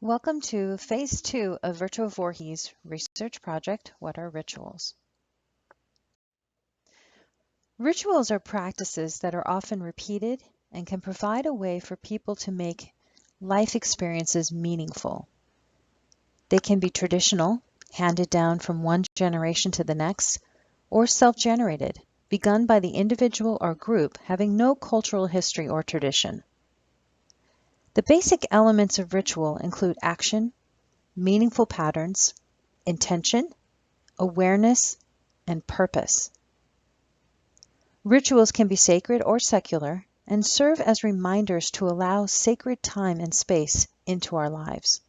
Welcome to Phase 2 of Virtua Voorhees research project, What are Rituals? Rituals are practices that are often repeated and can provide a way for people to make life experiences meaningful. They can be traditional, handed down from one generation to the next, or self-generated, begun by the individual or group having no cultural history or tradition. The basic elements of ritual include action, meaningful patterns, intention, awareness, and purpose. Rituals can be sacred or secular and serve as reminders to allow sacred time and space into our lives.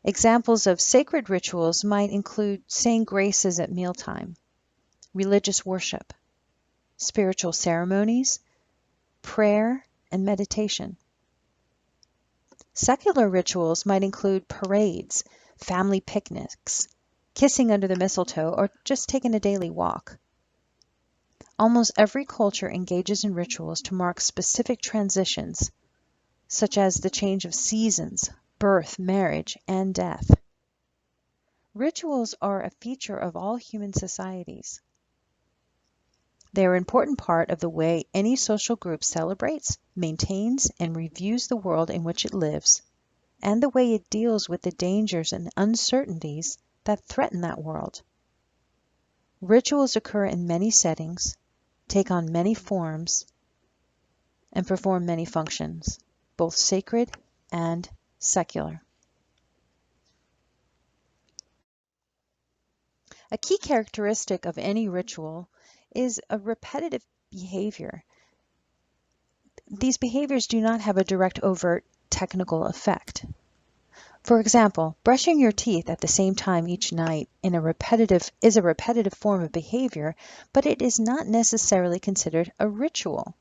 Examples of sacred rituals might include saying graces at mealtime, religious worship, spiritual ceremonies, prayer, and meditation. Secular rituals might include parades, family picnics, kissing under the mistletoe, or just taking a daily walk. Almost every culture engages in rituals to mark specific transitions, such as the change of seasons, birth, marriage, and death. Rituals are a feature of all human societies. They are an important part of the way any social group celebrates, maintains, and reviews the world in which it lives, and the way it deals with the dangers and uncertainties that threaten that world. Rituals occur in many settings, take on many forms, and perform many functions, both sacred and secular. A key characteristic of any ritual is a repetitive behavior. These behaviors do not have a direct overt technical effect. For example, brushing your teeth at the same time each night is a repetitive form of behavior, but it is not necessarily considered a ritual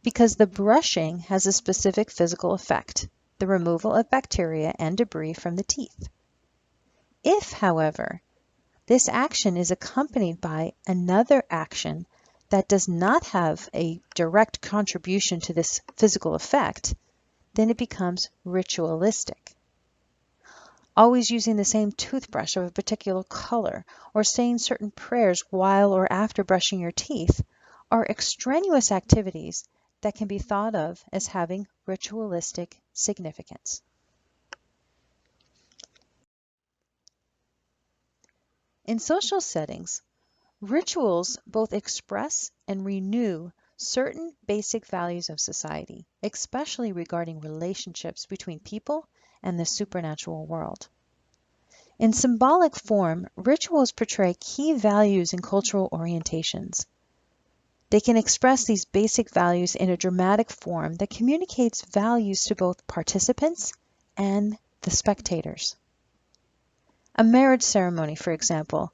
because the brushing has a specific physical effect, the removal of bacteria and debris from the teeth. If, however, this action is accompanied by another action that does not have a direct contribution to this physical effect, then it becomes ritualistic. Always using the same toothbrush of a particular color or saying certain prayers while or after brushing your teeth are extraneous activities that can be thought of as having ritualistic significance. In social settings, rituals both express and renew certain basic values of society, especially regarding relationships between people and the supernatural world. In symbolic form, rituals portray key values and cultural orientations. They can express these basic values in a dramatic form that communicates values to both participants and the spectators. A marriage ceremony, for example,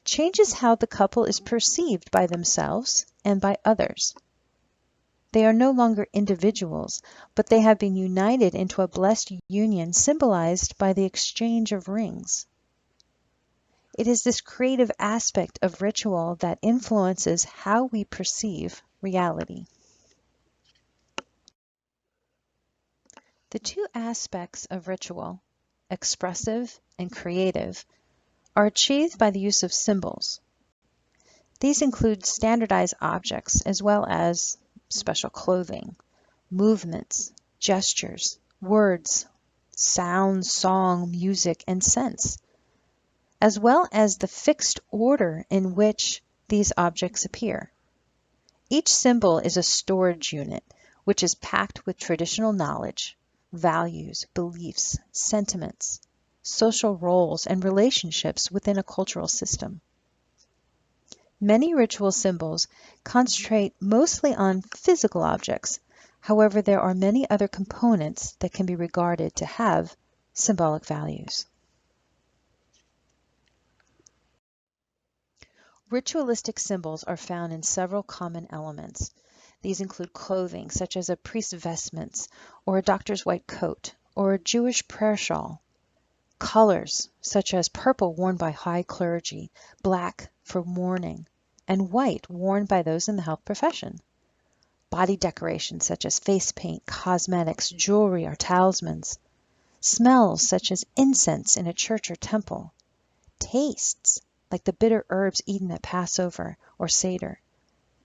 changes how the couple is perceived by themselves and by others. They are no longer individuals, but they have been united into a blessed union symbolized by the exchange of rings. It is this creative aspect of ritual that influences how we perceive reality. The two aspects of ritual, expressive and creative, are achieved by the use of symbols. These include standardized objects as well as special clothing, movements, gestures, words, sound, song, music, and scents, as well as the fixed order in which these objects appear. Each symbol is a storage unit, which is packed with traditional knowledge, values, beliefs, sentiments, social roles, and relationships within a cultural system. Many ritual symbols concentrate mostly on physical objects. However, there are many other components that can be regarded to have symbolic values. Ritualistic symbols are found in several common elements. These include clothing, such as a priest's vestments, or a doctor's white coat, or a Jewish prayer shawl. Colors, such as purple worn by high clergy, black for mourning, and white worn by those in the health profession. Body decorations, such as face paint, cosmetics, jewelry, or talismans. Smells such as incense in a church or temple. Tastes like the bitter herbs eaten at Passover or Seder.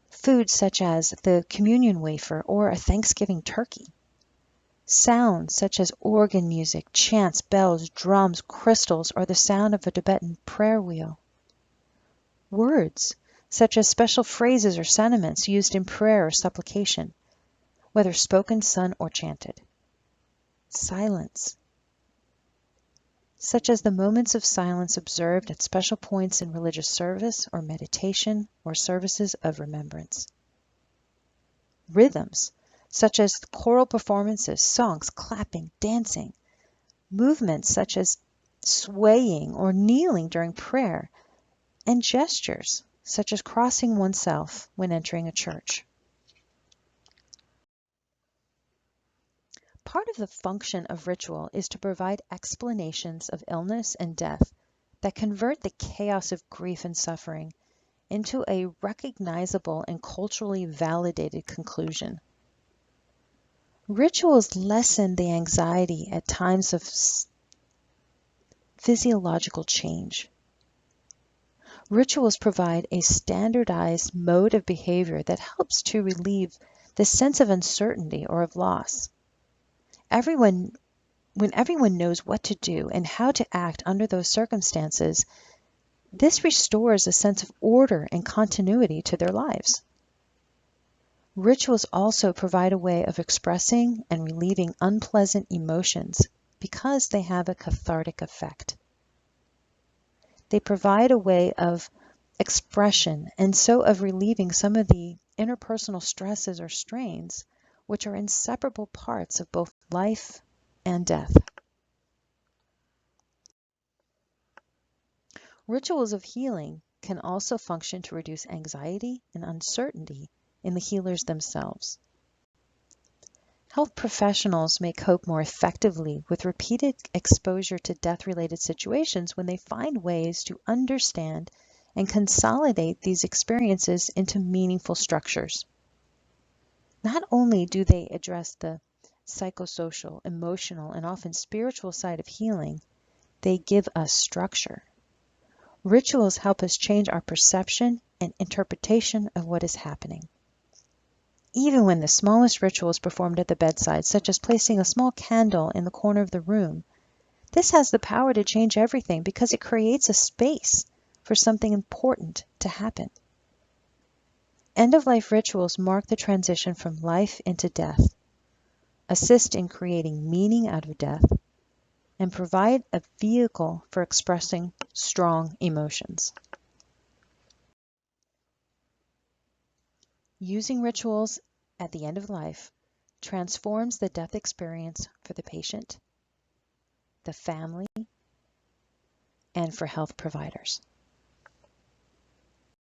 Foods such as the communion wafer or a Thanksgiving turkey. Sounds such as organ music, chants, bells, drums, crystals, or the sound of a Tibetan prayer wheel. Words such as special phrases or sentiments used in prayer or supplication, whether spoken, sung, or chanted. Silence, such as the moments of silence observed at special points in religious service or meditation or services of remembrance. Rhythms, such as choral performances, songs, clapping, dancing. Movements such as swaying or kneeling during prayer, and gestures such as crossing oneself when entering a church. Part of the function of ritual is to provide explanations of illness and death that convert the chaos of grief and suffering into a recognizable and culturally validated conclusion. Rituals lessen the anxiety at times of physiological change. Rituals provide a standardized mode of behavior that helps to relieve the sense of uncertainty or of loss. When everyone knows what to do and how to act under those circumstances, this restores a sense of order and continuity to their lives. Rituals also provide a way of expressing and relieving unpleasant emotions because they have a cathartic effect. They provide a way of expression and so of relieving some of the interpersonal stresses or strains which are inseparable parts of both life and death. Rituals of healing can also function to reduce anxiety and uncertainty in the healers themselves. Health professionals may cope more effectively with repeated exposure to death-related situations when they find ways to understand and consolidate these experiences into meaningful structures. Not only do they address the psychosocial, emotional, and often spiritual side of healing, they give us structure. Rituals help us change our perception and interpretation of what is happening. Even when the smallest ritual is performed at the bedside, such as placing a small candle in the corner of the room, this has the power to change everything because it creates a space for something important to happen. End-of-life rituals mark the transition from life into death, assist in creating meaning out of death, and provide a vehicle for expressing strong emotions. Using rituals at the end of life transforms the death experience for the patient, the family, and for health providers.